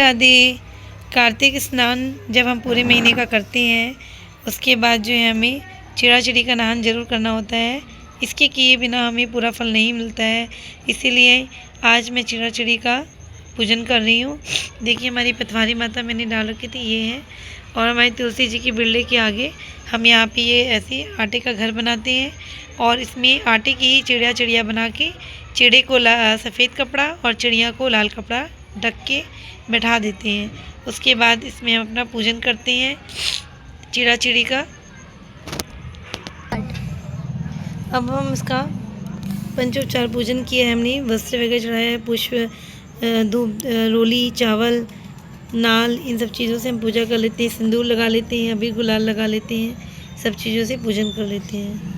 आदि कार्तिक स्नान जब हम पूरे महीने का करते हैं उसके बाद जो है हमें चिड़ा चिड़ी का नहान ज़रूर करना होता है। इसके किए बिना हमें पूरा फल नहीं मिलता है, इसीलिए आज मैं चिड़ा चिड़ी का पूजन कर रही हूँ। देखिए हमारी पथवारी माता मैंने डाल रखी थी, ये है। और हमारी तुलसी जी की बिरले के आगे हम यहाँ पे ये ऐसे आटे का घर बनाते हैं और इसमें आटे की ही चिड़िया चिड़िया बना के चिड़े को सफ़ेद कपड़ा और चिड़िया को लाल कपड़ा ढक के बैठा देते हैं। उसके बाद इसमें हम अपना पूजन करते हैं चिड़ा चिड़ी का। अब हम इसका पंचोपचार पूजन किया है हमने, वस्त्र वगैरह चढ़ाया है, पुष्प धूप रोली चावल नाल, इन सब चीज़ों से हम पूजा कर लेते हैं। सिंदूर लगा लेते हैं, अबीर गुलाल लगा लेते हैं, सब चीज़ों से पूजन कर लेते हैं।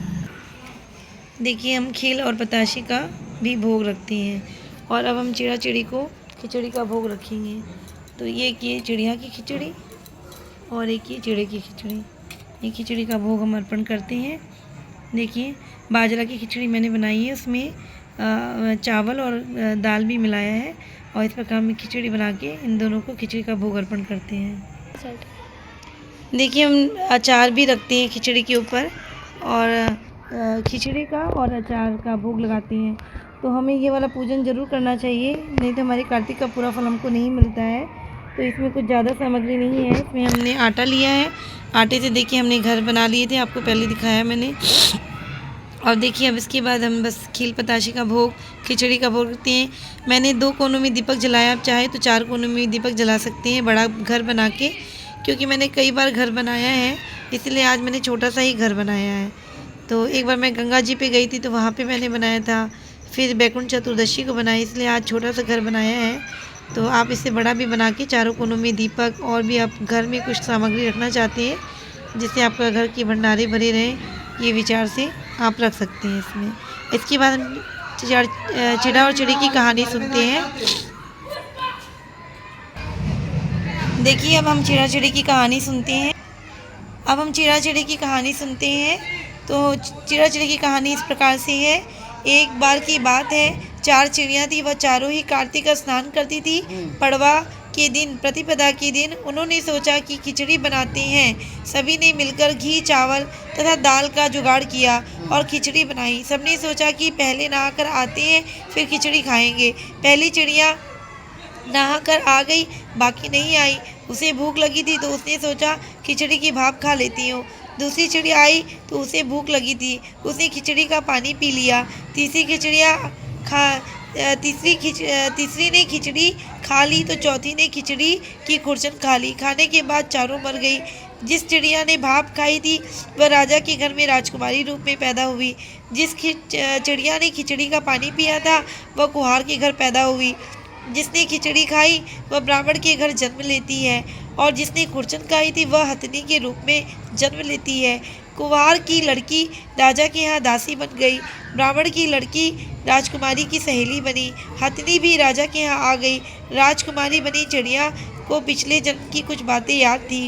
देखिए हम खील और बताशे का भी भोग रखते हैं। और अब हम चिड़ा चिड़ी को खिचड़ी का भोग रखेंगे। तो ये कि चिड़िया की खिचड़ी और एक ये चिड़े की खिचड़ी, ये खिचड़ी का भोग हम अर्पण करते हैं। देखिए बाजरा की खिचड़ी मैंने बनाई है, उसमें चावल और दाल भी मिलाया है और इस प्रकार में खिचड़ी बना के इन दोनों को खिचड़ी का भोग अर्पण करते हैं। देखिए हम अचार भी रखते हैं खिचड़ी के ऊपर और खिचड़ी का और अचार का भोग लगाते हैं। तो हमें ये वाला पूजन ज़रूर करना चाहिए, नहीं तो हमारे कार्तिक का पूरा फल हमको नहीं मिलता है। तो इसमें कुछ ज़्यादा सामग्री नहीं है, इसमें हमने आटा लिया है, आटे से देखिए हमने घर बना लिए थे, आपको पहले दिखाया मैंने। और देखिए अब इसके बाद हम बस खील बताशे का भोग खिचड़ी का भोग रखते हैं। मैंने 2 कोनों में दीपक जलाया, आप चाहे तो 4 कोनों में दीपक जला सकते हैं बड़ा घर बना के, क्योंकि मैंने कई बार घर बनाया है इसलिए आज मैंने छोटा सा ही घर बनाया है। तो एक बार मैं गंगा जी पे गई थी तो वहाँ पे मैंने बनाया था, फिर बैकुंठ चतुर्दशी को बनाया, इसलिए आज छोटा सा घर बनाया है। तो आप इससे बड़ा भी बना के चारों कोनों में दीपक और भी आप घर में कुछ सामग्री रखना चाहते हैं जिससे आपका घर की भंडारे भरे रहें, ये विचार से आप रख सकते हैं इसमें। इसके बाद हम चिड़ा और चिड़ी की कहानी सुनते हैं। देखिए अब हम चिड़ा चिड़ी की कहानी सुनते हैं। अब हम चिड़ा चिड़ी की कहानी सुनते हैं। तो चिड़ा चिड़ी की कहानी इस प्रकार से है। एक बार की बात है, 4 चिड़ियाँ थी, वह चारों ही कार्तिक का स्नान करती थी। पड़वा के दिन, प्रतिपदा के दिन उन्होंने सोचा कि खिचड़ी बनाते हैं। सभी ने मिलकर घी चावल तथा दाल का जुगाड़ किया और खिचड़ी बनाई। सबने सोचा कि पहले नहाकर आते हैं फिर खिचड़ी खाएंगे। पहली चिड़िया नहाकर आ गई, बाकी नहीं आई। उसे भूख लगी थी तो उसने सोचा खिचड़ी की भाप खा लेती हूँ। दूसरी चिड़िया आई तो उसे भूख लगी थी, उसने खिचड़ी का पानी पी लिया। तीसरी ने खिचड़ी खा ली तो चौथी ने खिचड़ी की खुरचन खा ली। खाने के बाद चारों मर गई। जिस चिड़िया ने भाप खाई थी वह राजा के घर में राजकुमारी रूप में पैदा हुई। जिस चिड़िया ने खिचड़ी का पानी पिया था वह कुम्हार के घर पैदा हुई। जिसने खिचड़ी खाई वह ब्राह्मण के घर जन्म लेती है और जिसने खुरचन खाई थी वह हथनी के रूप में जन्म लेती है। कुम्हार की लड़की राजा के यहाँ दासी बन गई, ब्राह्मण की लड़की राजकुमारी की सहेली बनी, हथनी भी राजा के यहाँ आ गई। राजकुमारी बनी चिड़िया को पिछले जन्म की कुछ बातें याद थी।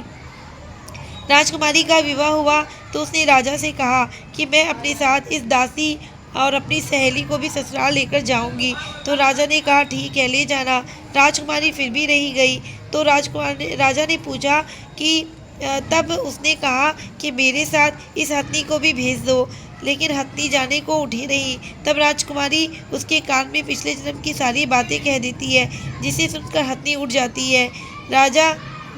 राजकुमारी का विवाह हुआ तो उसने राजा से कहा कि मैं अपने साथ इस दासी और अपनी सहेली को भी ससुराल लेकर जाऊंगी। तो राजा ने कहा ठीक है, ले जाना। राजकुमारी फिर भी रही गई तो राजा ने पूछा कि तब उसने कहा कि मेरे साथ इस हथनी को भी भेज दो, लेकिन हथनी जाने को उठी नहीं। तब राजकुमारी उसके कान में पिछले जन्म की सारी बातें कह देती है, जिसे सुनकर हथनी उठ जाती है। राजा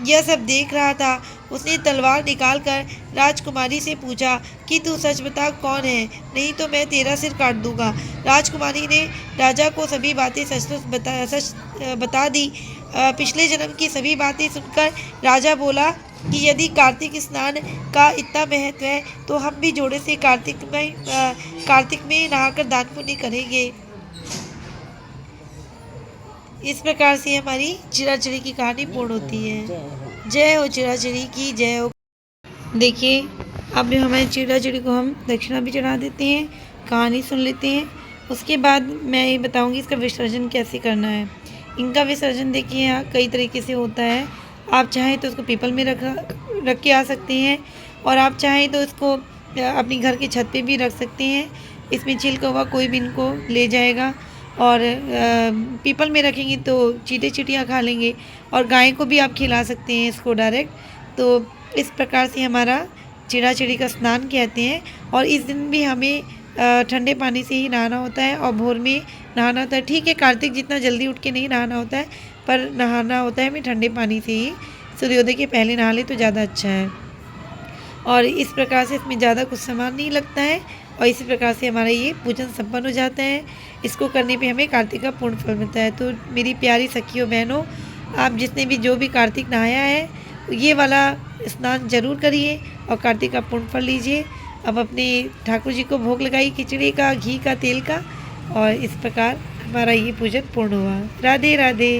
यह सब देख रहा था। उसने तलवार निकालकर राजकुमारी से पूछा कि तू सच बता कौन है, नहीं तो मैं तेरा सिर काट दूंगा। राजकुमारी ने राजा को सभी बातें सच बता दी। पिछले जन्म की सभी बातें सुनकर राजा बोला कि यदि कार्तिक स्नान का इतना महत्व है तो हम भी जोड़े से कार्तिक में नहाकर दान पुण्य करेंगे। इस प्रकार से हमारी चिड़ा चिड़ी की कहानी पूर्ण होती है। जय हो चिड़ा चिड़ी की जय हो। देखिए अब हमारी चिड़ा चिड़ी को हम दक्षिणा भी चढ़ा देते हैं, कहानी सुन लेते हैं। उसके बाद मैं ये बताऊंगी इसका विसर्जन कैसे करना है। इनका विसर्जन देखिए यहाँ कई तरीके से होता है। आप चाहें तो उसको पीपल में रख के आ सकते हैं और आप चाहें तो इसको अपनी घर की छत पे भी रख सकते हैं। इसमें छिलका हुआ कोई भी इनको ले जाएगा। और पीपल में रखेंगे तो चींटे चींटियाँ खा लेंगे, और गाय को भी आप खिला सकते हैं इसको डायरेक्ट। तो इस प्रकार से हमारा चिड़ा चिड़ी का स्नान कहते हैं। और इस दिन भी हमें ठंडे पानी से ही नहाना होता है और भोर में नहाना होता है। ठीक है, कार्तिक जितना जल्दी उठ के नहीं नहाना होता है, पर नहाना होता है हमें ठंडे पानी से ही। सूर्योदय के पहले नहा ले तो ज़्यादा अच्छा है। और इस प्रकार से इसमें ज़्यादा कुछ सामान नहीं लगता है, और इसी प्रकार से हमारा ये पूजन संपन्न हो जाता है। इसको करने पे हमें कार्तिक का पूर्ण फल मिलता है। तो मेरी प्यारी सखियों बहनों, आप जिसने भी जो भी कार्तिक नहाया है, ये वाला स्नान जरूर करिए और कार्तिक का पूर्ण फल लीजिए। अब अपने ठाकुर जी को भोग लगाइए खिचड़ी का, घी का, तेल का, और इस प्रकार हमारा ये पूजन पूर्ण हुआ। राधे राधे।